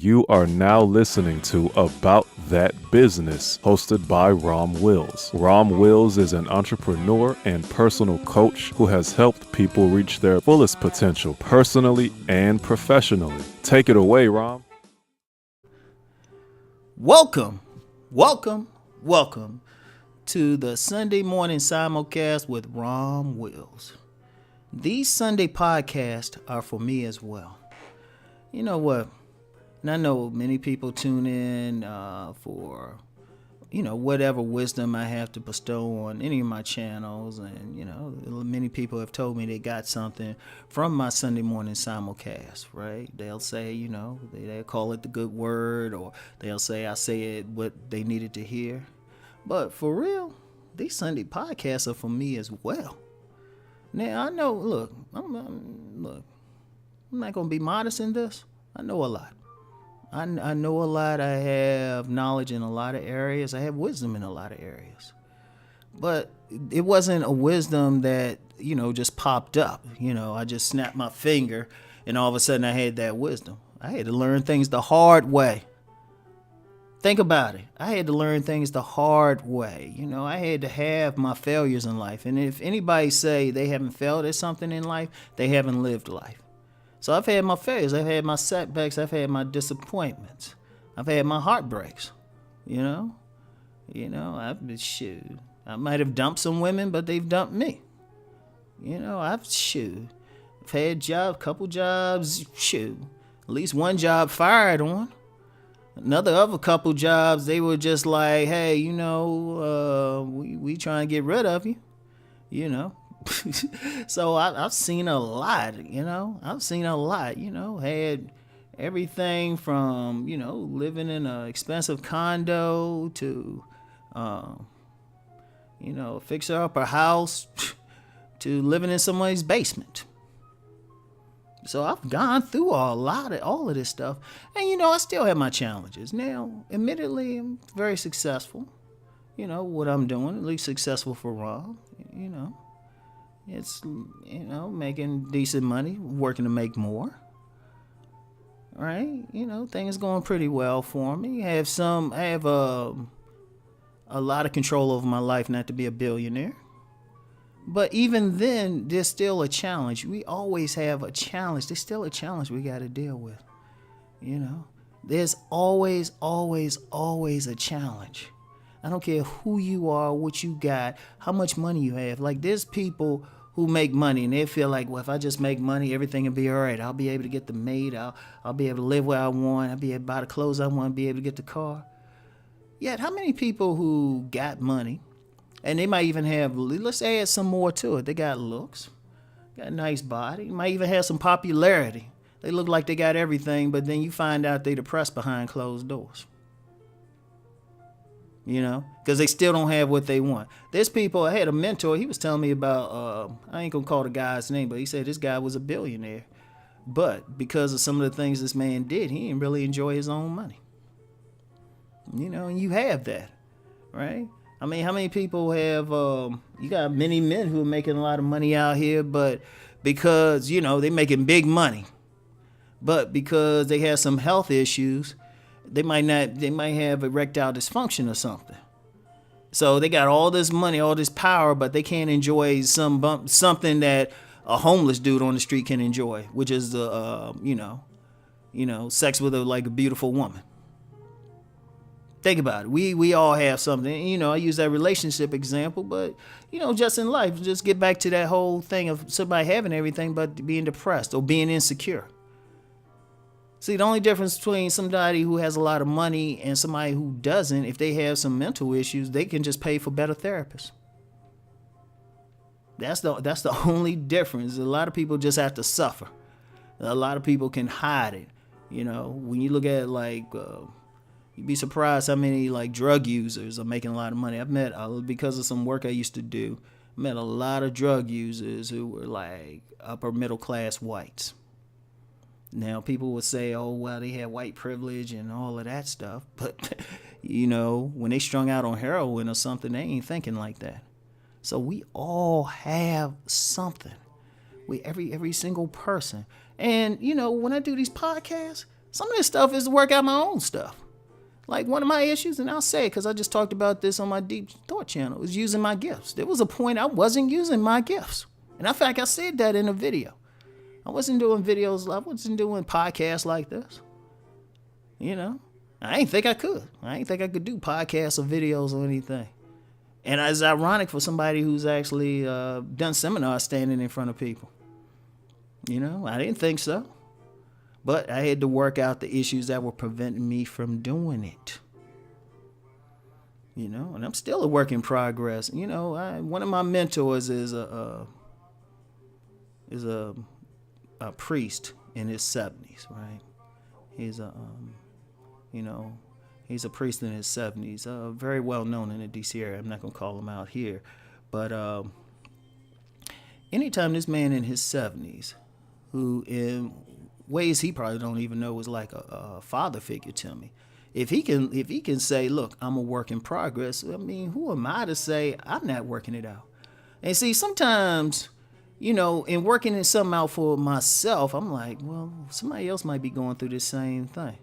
You are now listening to About That Business, hosted by Rom Wills. Rom Wills is an entrepreneur and personal coach who has helped people reach their fullest potential personally and professionally. Take it away, Rom. Welcome to the Sunday morning simulcast with Rom Wills. These Sunday podcasts are for me as well. You know what? And I know many people tune in for, whatever wisdom I have to bestow on any of my channels. And, many people have told me they got something from my Sunday morning simulcast, right? They'll say, they'll call it the good word, or they'll say I said what they needed to hear. But for real, these Sunday podcasts are for me as well. Now, I know, look, I'm not going to be modest in this. I know a lot. I know a lot. I have knowledge in a lot of areas. I have wisdom in a lot of areas. But it wasn't a wisdom that, just popped up. I just snapped my finger and all of a sudden I had that wisdom. I had to learn things the hard way. Think about it. I had to learn things the hard way. I had to have my failures in life. And if anybody say they haven't failed at something in life, they haven't lived life. So I've had my failures. I've had my setbacks. I've had my disappointments. I've had my heartbreaks. I might have dumped some women, but they've dumped me. I've had couple jobs, at least one job fired on. Other couple jobs, they were just like, hey, we trying to get rid of you, So I've seen a lot, had everything from, living in an expensive condo to, fixer up a house to living in somebody's basement. So I've gone through all of this stuff. And, I still have my challenges. Now, admittedly, I'm very successful. What I'm doing, at least successful for Rom. It's, making decent money, working to make more. Right? Things going pretty well for me. I have a lot of control over my life not to be a billionaire. But even then, there's still a challenge. We always have a challenge. There's still a challenge we got to deal with. There's always a challenge. I don't care who you are, what you got, how much money you have. Like, there's people who make money and they feel like, well, if I just make money, everything will be all right. I'll be able to get the maid. I'll be able to live where I want. I'll be able to buy the clothes I want, be able to get the car. Yet, how many people who got money, and they might even have, let's add some more to it. They got looks, got a nice body, might even have some popularity. They look like they got everything, but then you find out they depressed behind closed doors. Because they still don't have what they want. There's people, I had a mentor, he was telling me about, I ain't going to call the guy's name, but he said this guy was a billionaire. But because of some of the things this man did, he didn't really enjoy his own money. And you have that, right? I mean, how many people have, you got many men who are making a lot of money out here, but because, they're making big money. But because they have some health issues, they might have erectile dysfunction or something. So they got all this money, all this power, but they can't enjoy something that a homeless dude on the street can enjoy, which is the, sex with a beautiful woman. Think about it. We all have something. I use that relationship example, but, just in life, just get back to that whole thing of somebody having everything but being depressed or being insecure. See, the only difference between somebody who has a lot of money and somebody who doesn't, if they have some mental issues, they can just pay for better therapists. That's the only difference. A lot of people just have to suffer. A lot of people can hide it. When you look at you'd be surprised how many drug users are making a lot of money. I've met, because of some work I used to do, met a lot of drug users who were upper middle class whites. Now, people would say, oh, well, they had white privilege and all of that stuff. But, when they strung out on heroin or something, they ain't thinking like that. So we all have something. Every single person. And, when I do these podcasts, Some of this stuff is to work out my own stuff. Like one of my issues, and I'll say it because I just talked about this on my Deep Thought channel, is using my gifts. There was a point I wasn't using my gifts. And in fact, I said that in a video. I wasn't doing videos, I wasn't doing podcasts like this. You know, I ain't think I could. I ain't think I could do podcasts or videos or anything. And it's ironic for somebody who's actually done seminars standing in front of people. You know, I didn't think so. But I had to work out the issues that were preventing me from doing it. You know, and I'm still a work in progress. You know, one of my mentors is a priest in his 70s, right? He's he's a priest in his 70s, very well known in the DC area. I'm not gonna call him out here, but anytime this man in his 70s, who in ways he probably don't even know was like a father figure to me, if he can say, look, I'm a work in progress, I mean, who am I to say I'm not working it out? And see, sometimes, you know, in working something out for myself, I'm like, well, somebody else might be going through the same thing.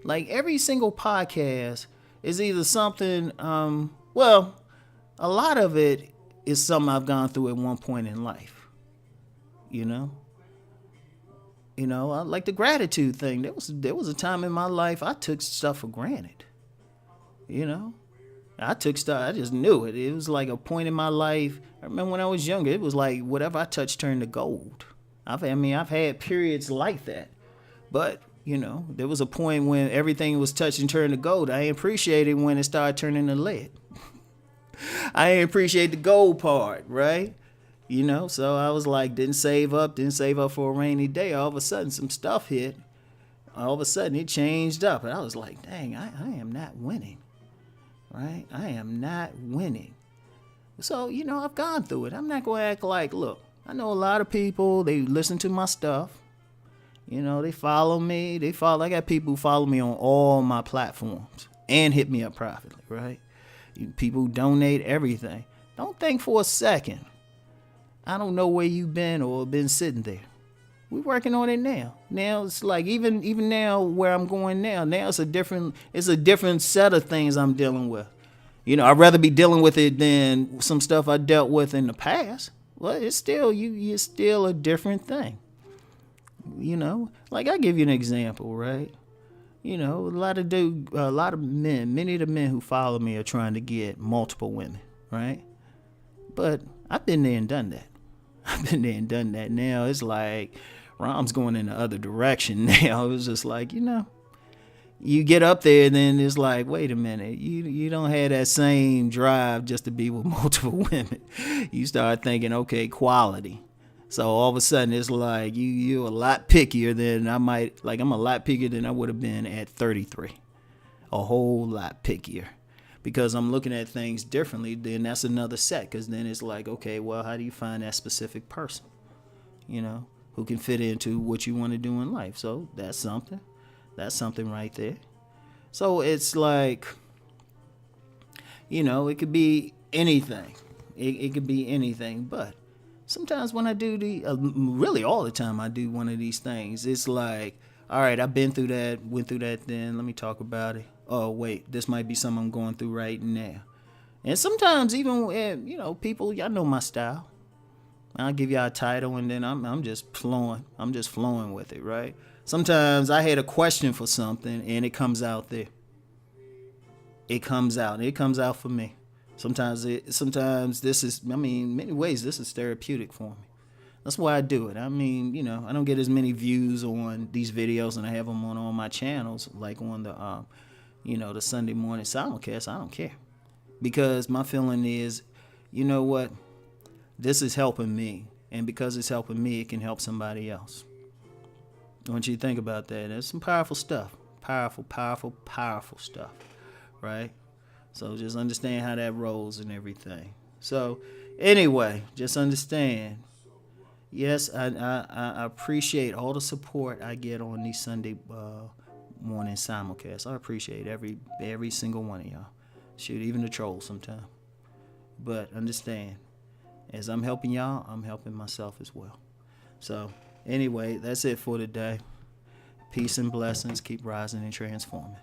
Like every single podcast is either something, well, a lot of it is something I've gone through at one point in life, you know? You know, I like the gratitude thing. There was a time in my life I took stuff for granted. You know, I took stuff. I just knew it. It was like a point in my life. I remember when I was younger, it was like whatever I touched turned to gold. I've had periods like that, but you know, there was a point when everything was touched and turned to gold. I appreciated when it started turning to lead. I appreciate the gold part, right? You know, so I was like, didn't save up for a rainy day. All of a sudden, some stuff hit. All of a sudden, it changed up. And I was like, dang, I am not winning, right? I am not winning. So, you know, I've gone through it. I'm not going to act like, look, I know a lot of people, they listen to my stuff. You know, they follow me. I got people who follow me on all my platforms and hit me up privately, right? People who donate everything. Don't think for a second I don't know where you've been or been sitting there. We're working on it now. Now it's like even now where I'm going now it's a different set of things I'm dealing with. You know, I'd rather be dealing with it than some stuff I dealt with in the past. Well, it's still you're still a different thing. You know, like I'll give you an example, right? You know, a lot of men, many of the men who follow me are trying to get multiple women, right? But I've been there and done that. Now it's like Rom's going in the other direction now. It was just like, you know, you get up there and then it's like, wait a minute, you don't have that same drive just to be with multiple women. You start thinking, okay, quality. So all of a sudden it's like you're a lot pickier than I'm a lot pickier than I would have been at 33. A whole lot pickier. Because I'm looking at things differently, then that's another set. Because then it's like, okay, well, how do you find that specific person, you know, who can fit into what you want to do in life? So that's something. That's something right there. So it's like, you know, it could be anything. It could be anything. But sometimes when I do really all the time I do one of these things, it's like, all right, I've been through that, went through that then, let me talk about it. Oh, wait, this might be something I'm going through right now. And sometimes even, you know, people, y'all know my style. I'll give y'all a title and then I'm just flowing. I'm just flowing with it, right? Sometimes I had a question for something and it comes out there. It comes out. It comes out for me. Sometimes this is, in many ways, this is therapeutic for me. That's why I do it. I mean, you know, I don't get as many views on these videos and I have them on all my channels, like on the, you know, the Sunday morning simulcast. I don't care. Because my feeling is, you know what? This is helping me. And because it's helping me, it can help somebody else. I want you to think about that. There's some powerful stuff. Powerful stuff. Right? So just understand how that rolls and everything. So anyway, just understand. Yes, I appreciate all the support I get on these Sunday morning simulcasts. I appreciate every single one of y'all. Shoot, even the trolls sometimes. But understand, as I'm helping y'all, I'm helping myself as well. So anyway, that's it for today. Peace and blessings. Keep rising and transforming.